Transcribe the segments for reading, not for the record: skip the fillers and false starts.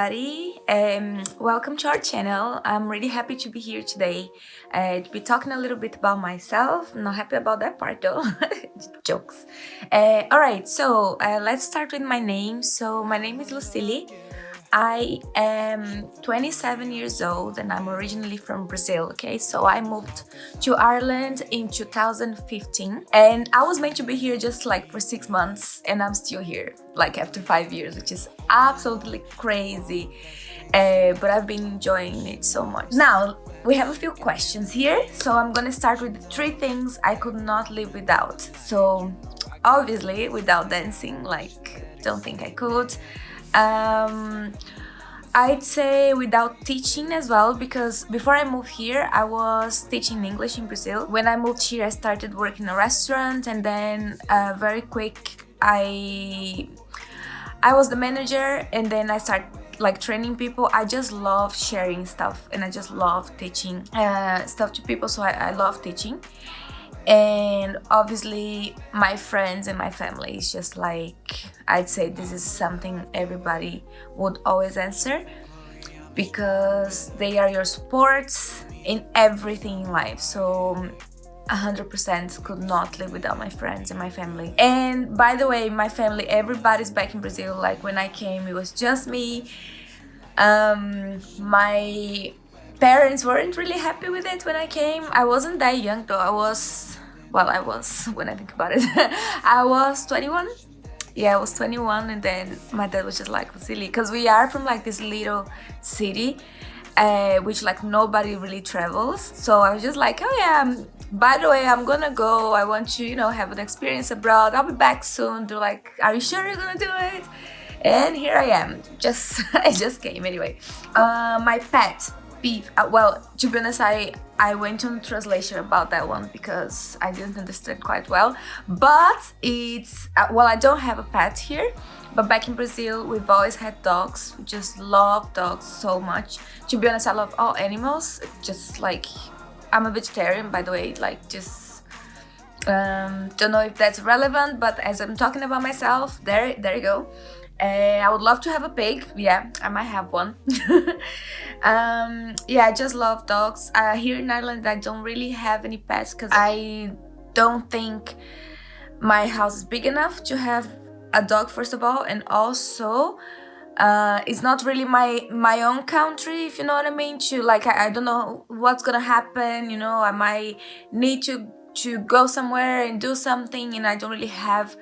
everybody. Welcome to our channel. I'm really happy to be here today to be talking a little bit about myself. I'm not happy about that part though. Jokes. Alright, so let's start with my name. So my name is Lucille. I am 27 years old and I'm originally from Brazil, okay? So I moved to Ireland in 2015 and I was meant to be here just like for 6 months and I'm still here, like after 5 years, which is absolutely crazy. But I've been enjoying it so much. Now, we have a few questions here. So I'm gonna start with the 3 things I could not live without. So obviously without dancing, like don't think I could. I'd say without teaching as well, because before I moved here, I was teaching English in Brazil. When I moved here, I started working in a restaurant, and then very quick, I was the manager, and then I started like training people. I just love sharing stuff, and I just love teaching stuff to people. So I love teaching. And obviously my friends and my family is just like, I'd say this is something everybody would always answer, because they are your supports in everything in life. So 100% could not live without my friends and my family. And by the way, my family, everybody's back in Brazil. Like when I came, it was just me. My parents weren't really happy with it when I came. I wasn't that young though. I was when I think about it. I was 21. Yeah, I was 21, and then my dad was just like, silly, because we are from like this little city, which like nobody really travels. So I was just like, oh yeah, by the way, I'm gonna go. I want to, have an experience abroad. I'll be back soon. They're like, are you sure you're gonna do it? And here I am. I just came anyway. My pet peeve. Well, to be honest, I went on translation about that one because I didn't understand quite well. But it's I don't have a pet here, but back in Brazil we've always had dogs. We just love dogs so much. To be honest, I love all animals. Just like I'm a vegetarian, by the way. Like just don't know if that's relevant, but as I'm talking about myself, there you go. I would love to have a pig. Yeah, I might have one. I just love dogs. Here in Ireland, I don't really have any pets because I don't think my house is big enough to have a dog, first of all, and also it's not really my own country, if you know what I mean. To like, I don't know what's gonna happen. I might need to go somewhere and do something, and I don't really have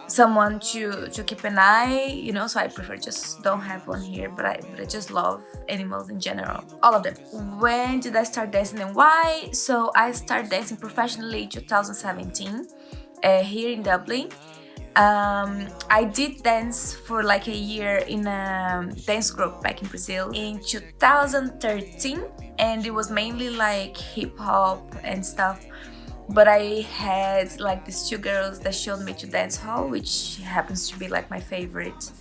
someone to keep an eye, so I prefer just don't have one here. But I just love animals in general, all of them. When did I start dancing and why? So I started dancing professionally in 2017 here in Dublin. I did dance for like a year in a dance group back in Brazil in 2013, and it was mainly like hip hop and stuff. But I had like these 2 girls that showed me to Dancehall, which happens to be like my favorite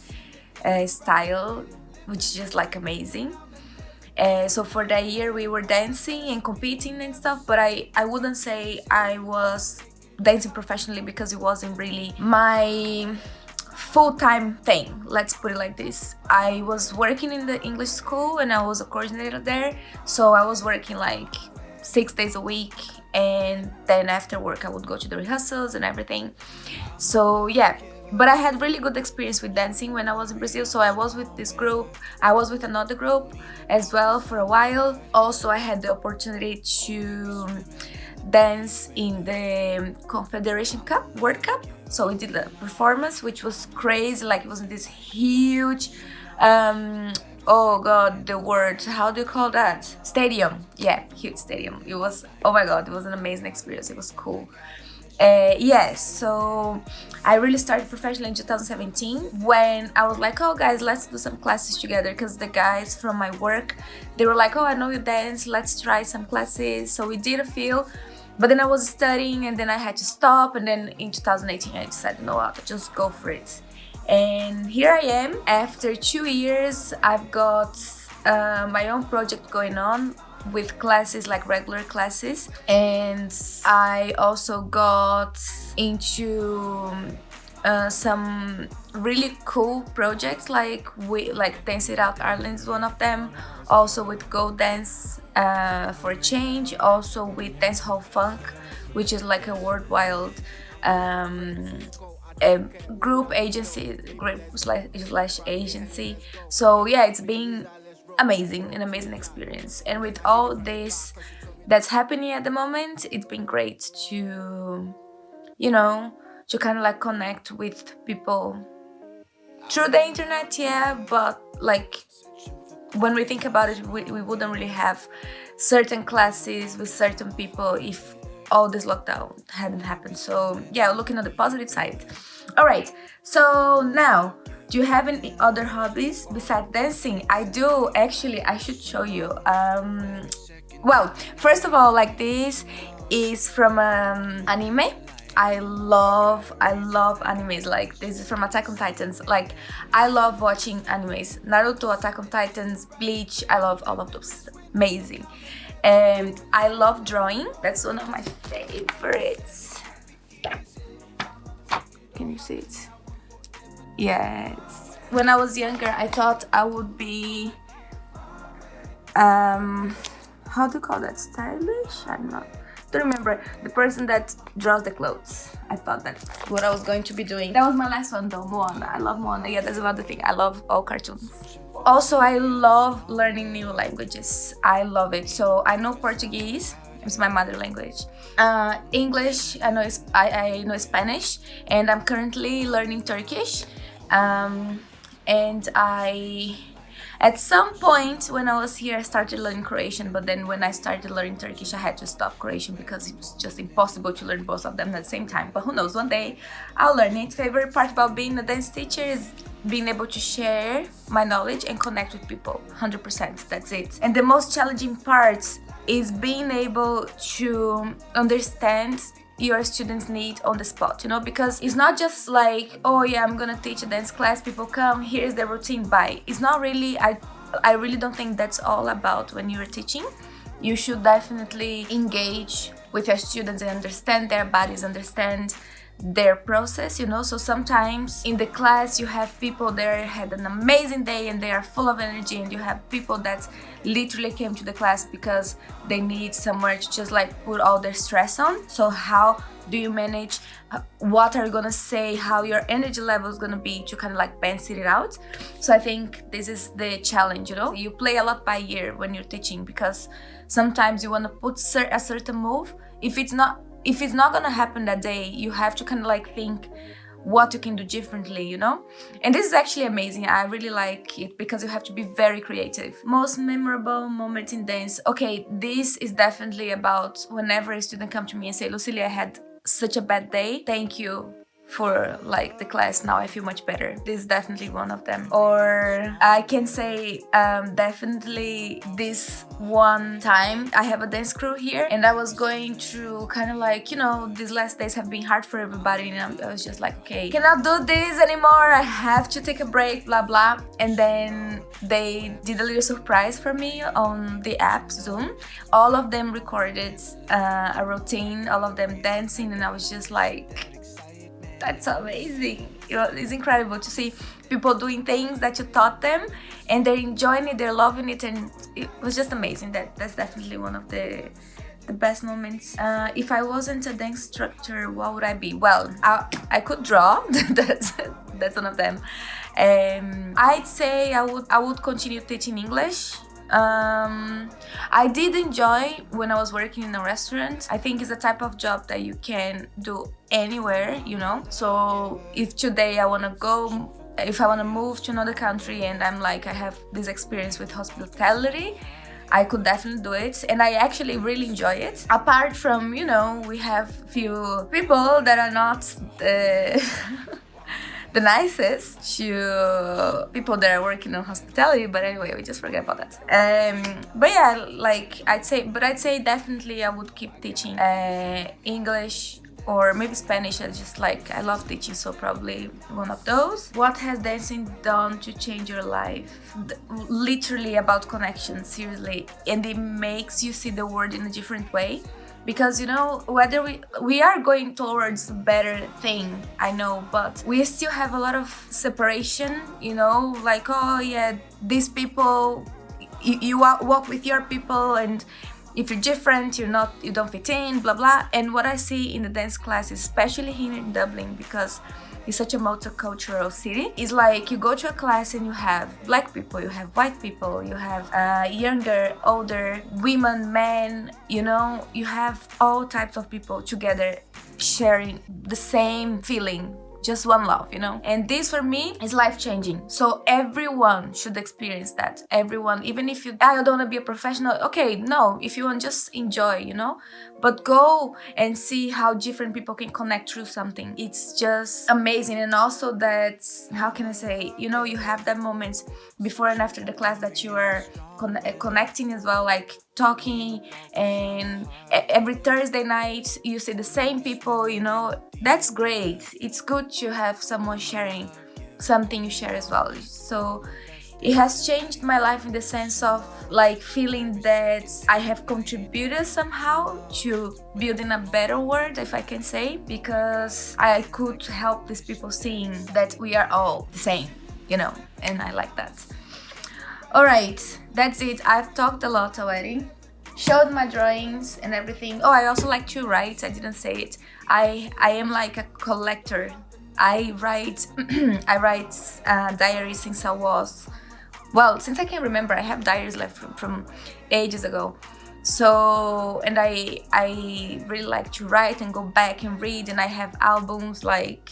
style, which is just like amazing. So for that year we were dancing and competing and stuff, but I wouldn't say I was dancing professionally because it wasn't really my full-time thing. Let's put it like this. I was working in the English school and I was a coordinator there. So I was working like 6 days a week, and then after work I would go to the rehearsals and everything. So yeah, but I had really good experience with dancing when I was in Brazil. So I was with this group, I was with another group as well for a while. Also I had the opportunity to dance in the Confederation Cup, World Cup. So we did a performance which was crazy. Like it was in this huge oh god, the word, how do you call that? Stadium. Yeah, huge stadium. It was, oh my god, it was an amazing experience. It was cool. So I really started professionally in 2017 when I was like, oh guys, let's do some classes together, because the guys from my work, they were like, oh, I know you dance, let's try some classes. So we did a few, but then I was studying and then I had to stop, and then in 2018 I decided, no, I'll just go for it. And here I am. After 2 years, I've got my own project going on with classes, like regular classes. And I also got into some really cool projects, like Dance It Out Ireland is one of them, also with Go Dance for Change, also with Dancehall Funk, which is like a worldwide a group slash agency. So yeah, it's been amazing, an amazing experience. And with all this that's happening at the moment, it's been great to, you know, to kind of like connect with people through the internet, yeah, but like when we think about it, we wouldn't really have certain classes with certain people if all this lockdown hadn't happened. So yeah, looking at the positive side. All right, so now, do you have any other hobbies besides dancing? I do, actually. I should show you. Well, first of all, like, this is from anime. I love animes. Like, this is from Attack on Titans. Like, I love watching animes. Naruto, Attack on Titans, Bleach. I love all of those. Amazing. And I love drawing. That's one of my favorites. Can you see it? Yes. When I was younger, I thought I would be how do you call that? Stylish? I'm not. Don't remember, the person that draws the clothes. I thought that's what I was going to be doing. That was my last one though, Moana. I love Moana. Yeah, that's another thing. I love all cartoons. Also, I love learning new languages. I love it. So I know Portuguese. It's my mother language. English, I know Spanish, and I'm currently learning Turkish. And at some point when I was here, I started learning Croatian, but then when I started learning Turkish, I had to stop Croatian because it was just impossible to learn both of them at the same time. But who knows, one day I'll learn it. Favorite part about being a dance teacher is being able to share my knowledge and connect with people. 100%, that's it. And the most challenging part is being able to understand your students' need on the spot, you know, because it's not just like, oh yeah, I'm gonna teach a dance class, people come, here's the routine, bye. It's not really, I really don't think that's all about when you're teaching. You should definitely engage with your students and understand their bodies, understand their process, you know. So sometimes in the class you have people that had an amazing day and they are full of energy, and you have people that literally came to the class because they need somewhere to just like put all their stress on. So how do you manage, what are you gonna say, how your energy level is gonna be to kind of like balance it out? So I think this is the challenge, you know. You play a lot by ear when you're teaching, because sometimes you want to put a certain move. If it's not gonna happen that day, you have to kind of like think what you can do differently, you know. And this is actually amazing. I really like it because you have to be very creative. Most memorable moment in dance. Okay, this is definitely about whenever a student come to me and say, Lucille, I had such a bad day, thank you for like the class, now I feel much better. This is definitely one of them. Or I can say definitely this one time I have a dance crew here, and I was going through kind of like, you know, these last days have been hard for everybody, and I was just like, okay, cannot do this anymore, I have to take a break, blah blah. And then they did a little surprise for me on the app Zoom. All of them recorded a routine, all of them dancing, and I was just like, that's amazing. You know, it's incredible to see people doing things that you taught them and they're enjoying it, they're loving it, and it was just amazing. That's definitely one of the best moments. If I wasn't a dance instructor, what would I be? Well, I could draw. that's one of them. I'd say I would continue teaching English. I did enjoy when I was working in a restaurant. I think it's a type of job that you can do anywhere, you know. So if today I want to move to another country and I'm like, I have this experience with hospitality, I could definitely do it, and I actually really enjoy it. Apart from, you know, we have few people that are not the nicest to people that are working on hospitality, but anyway, we just forget about that. But yeah, like I'd say definitely I would keep teaching English or maybe Spanish. I love teaching, so probably one of those. What has dancing done to change your life? Literally about connection, seriously, and it makes you see the world in a different way. because whether we are going towards a better thing, I know, but we still have a lot of separation, like, oh yeah, these people, you walk with your people, and if you're different, you don't fit in, blah blah. And what I see in the dance class, especially here in Dublin, because it's such a multicultural city, is like you go to a class and you have black people, you have white people, you have younger, older, women, men, you have all types of people together sharing the same feeling, just one love, and this for me is life-changing. So everyone should experience that. Everyone, even if I don't want to be a professional, okay, no, if you want, just enjoy, but go and see how different people can connect through something. It's just amazing. And also that, how can I say, you have that moment before and after the class that you are connecting as well, like talking, and every Thursday night you see the same people, that's great. It's good to have someone sharing something you share as well. So it has changed my life in the sense of like feeling that I have contributed somehow to building a better world, if I can say, because I could help these people seeing that we are all the same, and I like that. All right, that's it. I've talked a lot already, showed my drawings and everything. Oh, I also like to write. I didn't say it. I am like a collector. I write diaries since I can remember. I have diaries left from ages ago. So, and I really like to write and go back and read, and I have albums. Like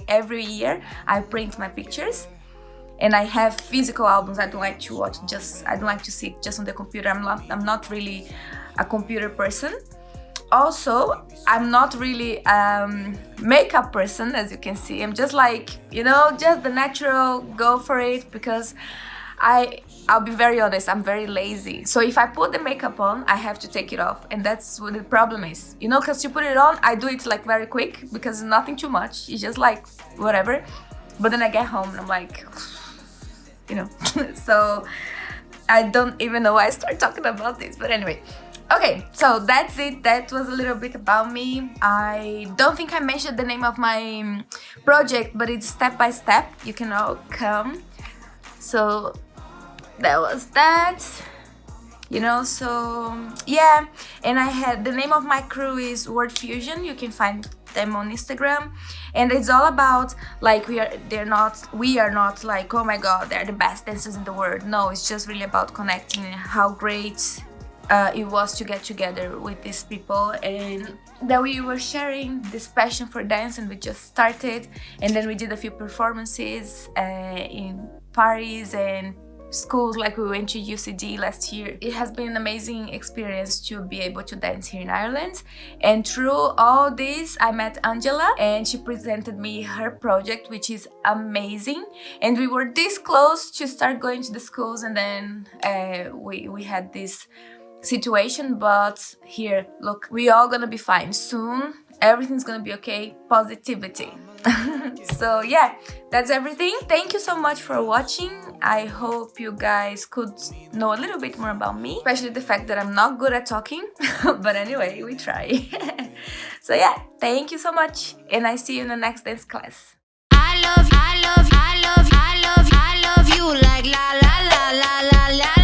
every year I print my pictures. And I have physical albums. I don't like to watch, I don't like to sit just on the computer. I'm not really a computer person. Also, I'm not really makeup person, as you can see. I'm just like, just the natural, go for it, because I'll be very honest, I'm very lazy. So if I put the makeup on, I have to take it off. And that's what the problem is. Because you put it on, I do it like very quick, because it's nothing too much. It's just like whatever. But then I get home and I'm like, so I don't even know why I start talking about this, but anyway. Okay, so that's it. That was a little bit about me. I don't think I mentioned the name of my project, but it's Step by Step. You can all come. So that was that. So yeah. And I had the name of my crew is Word Fusion. You can find them on Instagram, and it's all about like we are not like, oh my god, they're the best dancers in the world. No, it's just really about connecting and how great it was to get together with these people, and that we were sharing this passion for dance, and we just started, and then we did a few performances in Paris and schools, like we went to UCD last year. It has been an amazing experience to be able to dance here in Ireland, and through all this I met Angela, and she presented me her project, which is amazing, and we were this close to start going to the schools, and then we had this situation, but here, look, we all gonna be fine soon. Everything's gonna be okay. Positivity. So yeah, that's everything. Thank you so much for watching. I hope you guys could know a little bit more about me, especially the fact that I'm not good at talking. But anyway, we try. So yeah, thank you so much, and I see you in the next dance class. I love you like la la la la la la.